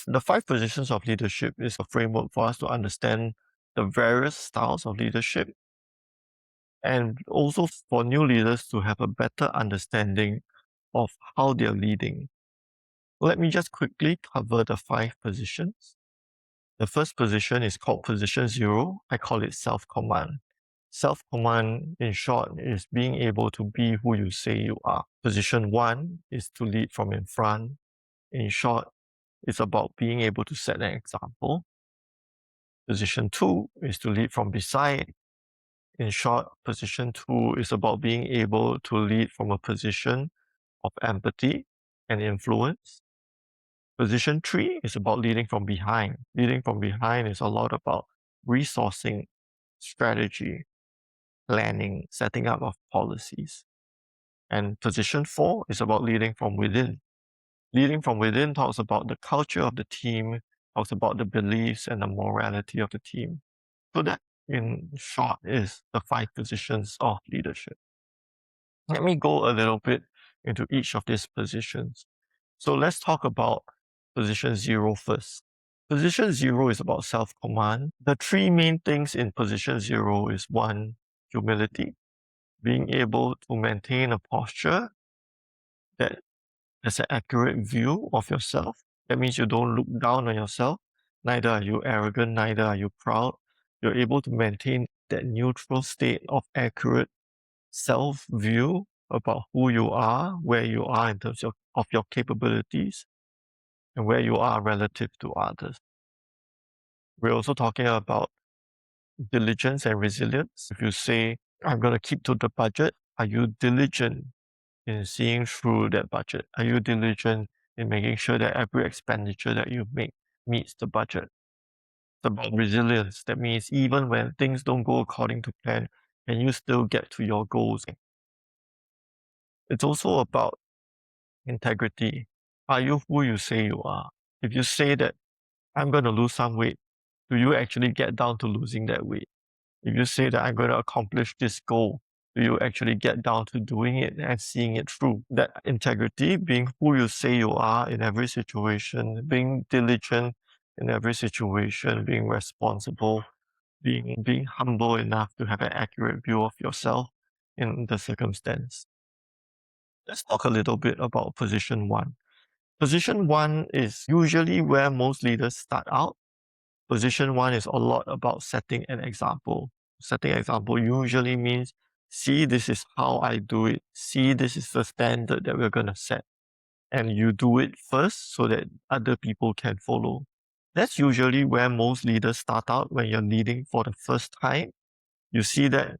The 5 positions of leadership is a framework for us to understand the various styles of leadership and also for new leaders to have a better understanding of how they're leading. Let me just quickly cover the 5 positions. The first position is called position 0. I call it self-command. Self-command, in short, is being able to be who you say you are. Position 1 is to lead from in front. In short, it's about being able to set an example. Position 2 is to lead from beside. In short, position 2 is about being able to lead from a position of empathy and influence. Position 3 is about leading from behind. Leading from behind is a lot about resourcing, strategy, planning, setting up of policies. And position 4 is about leading from within. Leading from within talks about the culture of the team, talks about the beliefs and the morality of the team. So that, in short, is the 5 positions of leadership. Let me go a little bit into each of these positions. So let's talk about position 0 first. Position 0 is about self-command. The 3 main things in position 0 is 1, humility, being able to maintain a posture that has an accurate view of yourself. That means you don't look down on yourself. Neither are you arrogant, neither are you proud. You're able to maintain that neutral state of accurate self-view about who you are, where you are in terms of your capabilities, and where you are relative to others. We're also talking about diligence and resilience. If you say, I'm going to keep to the budget, are you diligent in seeing through that budget? Are you diligent in making sure that every expenditure that you make meets the budget? It's about resilience. That means even when things don't go according to plan, can you still get to your goals? It's also about integrity. Are you who you say you are? If you say that I'm going to lose some weight, do you actually get down to losing that weight? If you say that I'm going to accomplish this goal, do you actually get down to doing it and seeing it through? That integrity, being who you say you are in every situation, being diligent in every situation, being responsible, being humble enough to have an accurate view of yourself in the circumstance. Let's talk a little bit about position 1. Position 1 is usually where most leaders start out. Position 1 is a lot about setting an example. Setting an example usually means, see, this is how I do it. See, this is the standard that we're going to set. And you do it first so that other people can follow. That's usually where most leaders start out when you're leading for the first time. You see that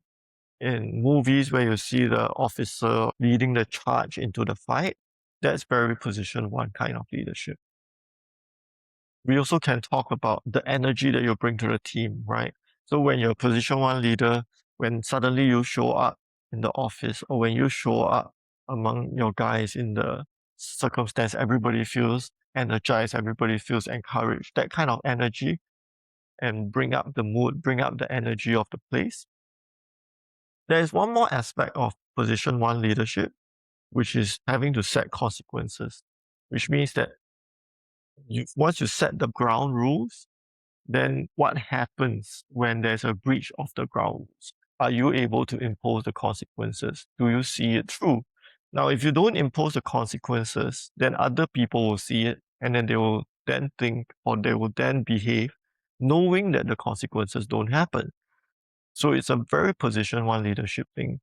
in movies where you see the officer leading the charge into the fight. That's very position 1 kind of leadership. We also can talk about the energy that you bring to the team, right? So when you're a position 1 leader, when suddenly you show up in the office or when you show up among your guys in the circumstance, everybody feels energized, everybody feels encouraged. That kind of energy and bring up the mood, bring up the energy of the place. There is one more aspect of position 1 leadership, which is having to set consequences, which means that once you set the ground rules, then what happens when there's a breach of the ground rules? Are you able to impose the consequences? Do you see it through? Now, if you don't impose the consequences, then other people will see it and then they will then think or they will then behave knowing that the consequences don't happen. So it's a very position 1 leadership thing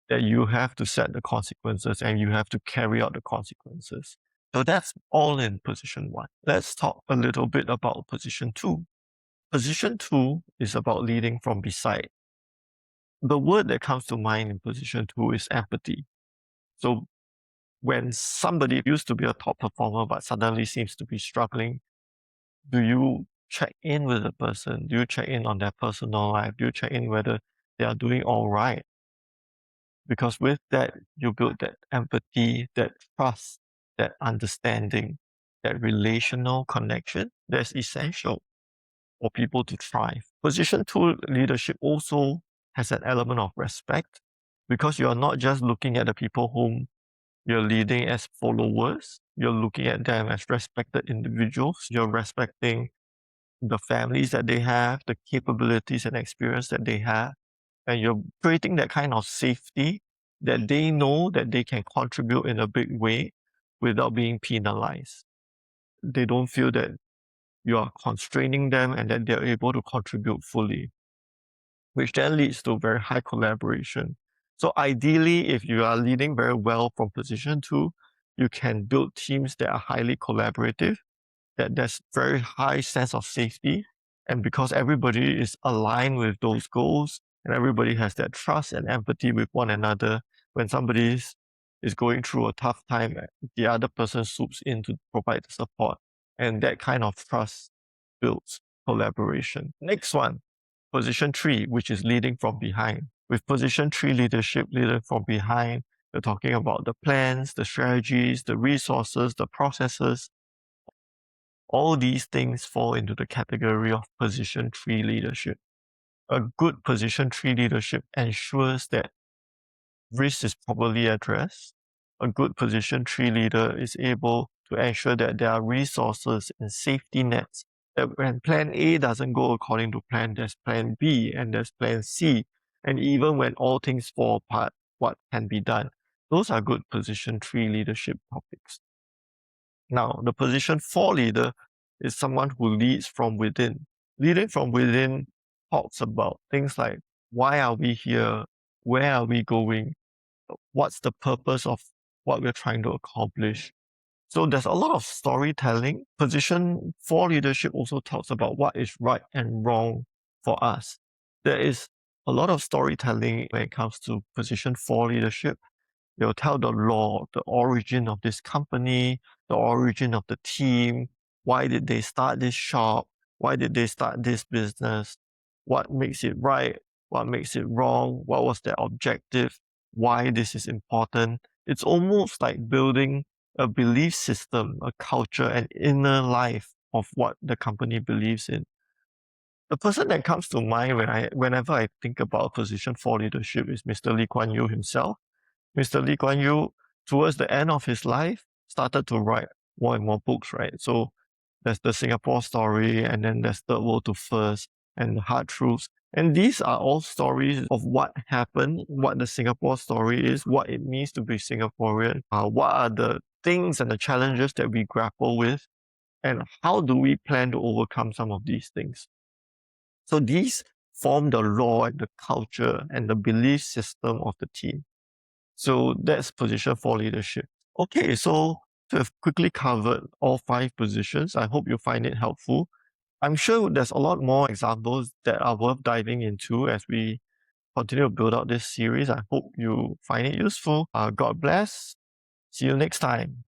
that you have to set the consequences and you have to carry out the consequences. So that's all in position 1. Let's talk a little bit about position 2. Position 2 is about leading from beside. The word that comes to mind in position 2 is empathy. So when somebody used to be a top performer but suddenly seems to be struggling, do you check in with the person? Do you check in on their personal life? Do you check in whether they are doing all right? Because with that, you build that empathy, that trust, that understanding, that relational connection that's essential for people to thrive. Position 2 leadership also has an element of respect because you are not just looking at the people whom You're leading as followers. You're looking at them as respected individuals. You're respecting the families that they have, the capabilities and experience that they have, and you're creating that kind of safety that they know that they can contribute in a big way without being penalized. They don't feel that you are constraining them and that they're able to contribute fully, which then leads to very high collaboration. So ideally, if you are leading very well from position 2, you can build teams that are highly collaborative, that there's very high sense of safety. And because everybody is aligned with those goals and everybody has that trust and empathy with one another, when somebody is going through a tough time, the other person swoops in to provide the support. And that kind of trust builds collaboration. Next one, position 3, which is leading from behind. With position 3 leadership, leading from behind, we're talking about the plans, the strategies, the resources, the processes. All these things fall into the category of position 3 leadership. A good position 3 leadership ensures that risk is properly addressed. A good position 3 leader is able to ensure that there are resources and safety nets, that when plan A doesn't go according to plan, there's plan B and there's plan C. And even when all things fall apart, what can be done? Those are good position 3 leadership topics. Now, the position 4 leader is someone who leads from within. Leading from within talks about things like, why are we here? Where are we going? What's the purpose of what we're trying to accomplish? So there's a lot of storytelling. Position 4 leadership also talks about what is right and wrong for us. There is a lot of storytelling when it comes to position 4 leadership. They'll tell the law, the origin of this company, the origin of the team, why did they start this shop, why did they start this business, what makes it right, what makes it wrong, what was their objective, why this is important. It's almost like building a belief system, a culture, an inner life of what the company believes in. The person that comes to mind whenever I think about position 4 leadership is Mr. Lee Kuan Yew himself. Mr. Lee Kuan Yew, towards the end of his life, started to write more and more books, right? So there's the Singapore story, and then there's Third World to First, and the Hard Truths. And these are all stories of what happened, what the Singapore story is, what it means to be Singaporean, what are the things and the challenges that we grapple with, and how do we plan to overcome some of these things. So these form the law and the culture and the belief system of the team. So that's position 4 leadership. Okay, so to have quickly covered all 5 positions, I hope you find it helpful. I'm sure there's a lot more examples that are worth diving into as we continue to build out this series. I hope you find it useful. God bless. See you next time.